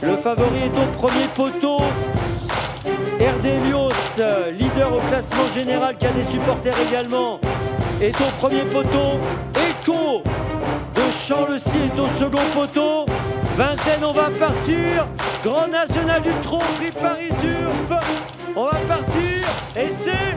Le favori est au premier poteau. Erdelios, leader au classement général, qui a des supporters également, est au premier poteau. Echo de Champ-le-Cy est au second poteau. Vincennes, on va partir. Grand National du Trot, Prix Paris Turf. On va partir et c'est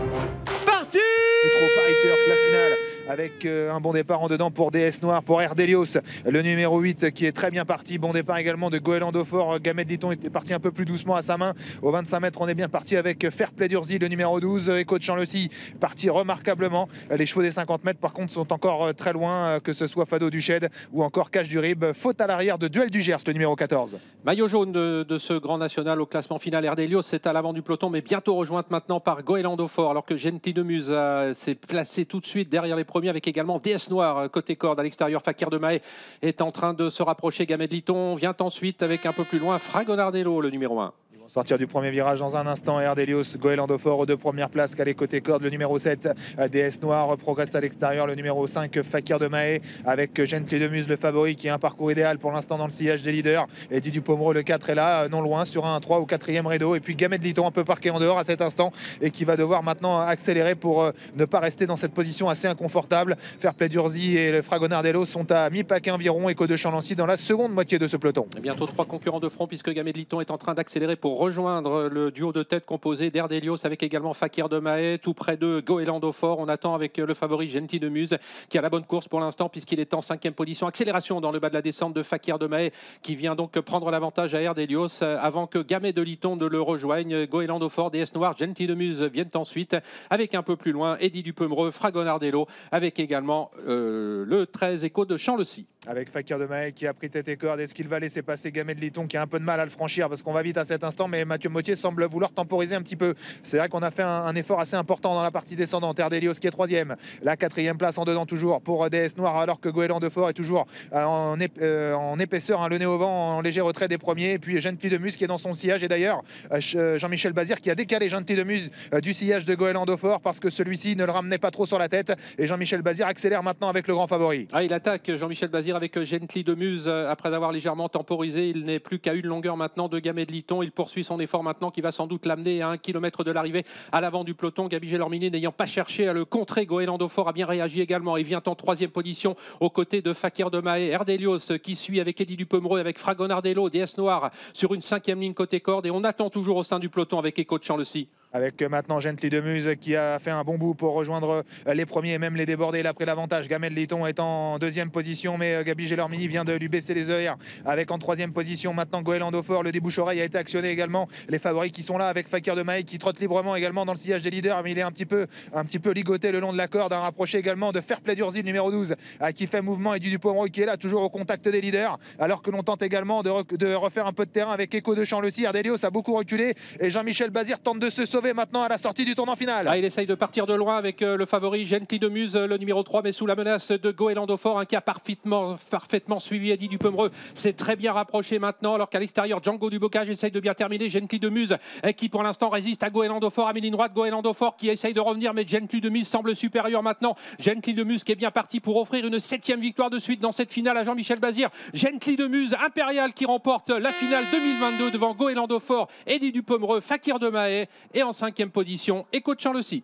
parti. Du Trot Paris Turf, la finale. Avec un bon départ en dedans pour DS Noir, pour Erdelios, le numéro 8 qui est très bien parti. Bon départ également de Goéland Fort. Gamet Liton était parti un peu plus doucement à sa main. Au 25 mètres, on est bien parti avec Fairplay d'Urzy, le numéro 12. Echo de Champ-le-Cy, parti remarquablement. Les chevaux des 50 mètres, par contre, sont encore très loin, que ce soit Fado Duchède ou encore Cache du Rib. Faute à l'arrière de Duel du Gers, le numéro 14. Maillot jaune de ce Grand National au classement final. Erdelios c'est à l'avant du peloton, mais bientôt rejointe maintenant par Goéland Fort, alors que Gentil de Muse s'est placé tout de suite derrière les premiers, avec également DS Noir côté corde à l'extérieur. Fakir de Mahé est en train de se rapprocher. Gamet de Liton vient ensuite avec un peu plus loin Fragonardello, le numéro 1. Sortir du premier virage dans un instant. Erdelios, Goéland Fort aux deux premières places. Calé côté corde, le numéro 7. DS Noir progresse à l'extérieur. Le numéro 5, Fakir de Mahé, avec Gentil de Muse, le favori, qui a un parcours idéal pour l'instant dans le sillage des leaders. Et Didi Pomereux, le 4, est là, non loin, sur un 3 ou 4e rideau. Et puis Gamet de Liton, un peu parqué en dehors à cet instant, et qui va devoir maintenant accélérer pour ne pas rester dans cette position assez inconfortable. Fairplay d'Urzy et le Fragonardello sont à mi-paquet environ. Echo de Champ-le-Cy dans la seconde moitié de ce peloton. Et bientôt 3 concurrents de front, puisque Gamet de Liton est en train d'accélérer pour rejoindre le duo de tête composé d'Erdelios avec également Fakir de Mahé, tout près de Goéland Fort. On attend avec le favori Gentil de Muse, qui a la bonne course pour l'instant, puisqu'il est en 5e position. Accélération dans le bas de la descente de Fakir de Mahé, qui vient donc prendre l'avantage à Erdelios avant que Gamet de Liton ne le rejoigne. Goéland Fort, DS Noir, Gentil de Muse viennent ensuite, avec un peu plus loin Eddy Dupemereux, Fragonardello, avec également le 13 Echo de Champ-le-Cyc. Avec Fakir de Mahé qui a pris tête et corde. Est-ce qu'il va laisser passer Gamet de Liton, qui a un peu de mal à le franchir, parce qu'on va vite à cet instant, mais Mathieu Mottier semble vouloir temporiser un petit peu. C'est vrai qu'on a fait un effort assez important dans la partie descendante. Erdelios qui est 3e, la 4e place en dedans toujours pour DS Noir, alors que Goéland Fort est toujours en épaisseur, le nez au vent, en léger retrait des premiers. Et puis Gentil de Muse qui est dans son sillage, et d'ailleurs Jean-Michel Bazir qui a décalé Gentil de Muse du sillage de Goéland Fort, parce que celui-ci ne le ramenait pas trop sur la tête, et Jean-Michel Bazir accélère maintenant avec le grand favori. Il attaque Jean-Michel Bazir avec Gentil de Muse après avoir légèrement temporisé. Il n'est plus qu'à une longueur maintenant de Gamet de Liton. Il poursuit son effort maintenant, qui va sans doute l'amener à 1 km de l'arrivée à l'avant du peloton. Gabi Gelormini, n'ayant pas cherché à le contrer, Goéland Fort a bien réagi également. Il vient en 3e position aux côtés de Fakir de Mahé. Erdelios qui suit avec Eddy Dupemereux, avec Fragonardello, DS Noir sur une 5e ligne côté corde, et on attend toujours au sein du peloton avec Echo de Champ-le-Cyc. Avec maintenant Gentil de Muse qui a fait un bon bout pour rejoindre les premiers et même les déborder. Il a pris l'avantage. Gamet de Liton est en 2e position, mais Gabi Gelormini vient de lui baisser les œillères, avec en 3e position maintenant Goéland Fort. Le débouche-oreille a été actionné également. Les favoris qui sont là, avec Fakir de Mahé qui trotte librement également dans le sillage des leaders, mais il est un petit peu ligoté le long de la corde. Un rapproché également de Fairplay d'Urzy, numéro 12, qui fait mouvement, et du Pomereux qui est là toujours au contact des leaders, alors que l'on tente également de refaire un peu de terrain avec Echo de Champ-le-Cyc. Erdelios a beaucoup reculé, et Jean-Michel Bazir tente de se sauver maintenant à la sortie du tournant final. Il essaye de partir de loin avec le favori Gentil de Muse, le numéro 3, mais sous la menace de Goéland Fort, qui a parfaitement suivi Eddy Dupemereux. C'est très bien rapproché maintenant, alors qu'à l'extérieur Django du Bocage essaye de bien terminer. Gentil de Muse qui pour l'instant résiste à Goéland Fort à mi-ligne droite. Goéland Fort qui essaye de revenir, mais Gentil de Muse semble supérieur maintenant. Gentil de Muse qui est bien parti pour offrir une 7e victoire de suite dans cette finale à Jean-Michel Bazir. Gentil de Muse impérial qui remporte la finale 2022 devant Goéland Fort, Eddy Dupemereux, Fakir de Mahé, et en 5e position Echo de Champ-le-Cyc.